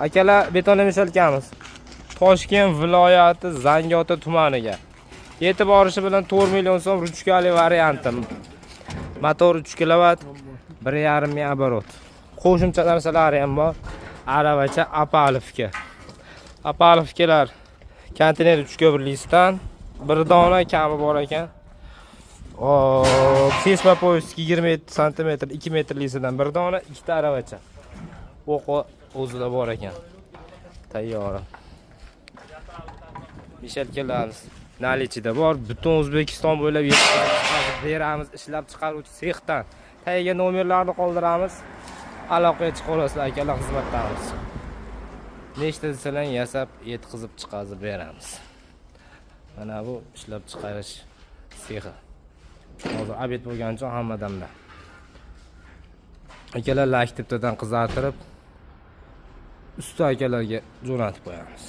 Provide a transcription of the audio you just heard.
Akalar, betonlashamiz. Toshkent viloyati Zangiota tumaniga. Yetib borishi bilan 4 million so'm ruchkali varianti. Motor 3 kW, 1,5 ming оборот. Qo'shimcha narsalari ham bor. Aravacha Apalovka. Apalovkalar konteyner 3 bir dona kami bor ekan. Sesma poyezd 27 sm, 2 metrlisidan bir dona, 2 ta aravacha. O'qi o'zida bor ekan. Tayyora. Mishalkalarimiz nalichida bor. Butun O'zbekiston bo'ylab yetkazib beramiz, ishlab chiqaruvchi sexdan. Tagiga nomerlarni qoldiramiz. Aloqaga chiqib olasizlar akalar, xizmatdamiz. Nechta desalar yasab, yetkazib chiqarib beramiz. Mana bu ishlab chiqarish sexi. Hozir obed bo'lgan uchun hammadamda. Akalar laktiptadan qizartirib, usti akalarga jo'natib qo'yamiz.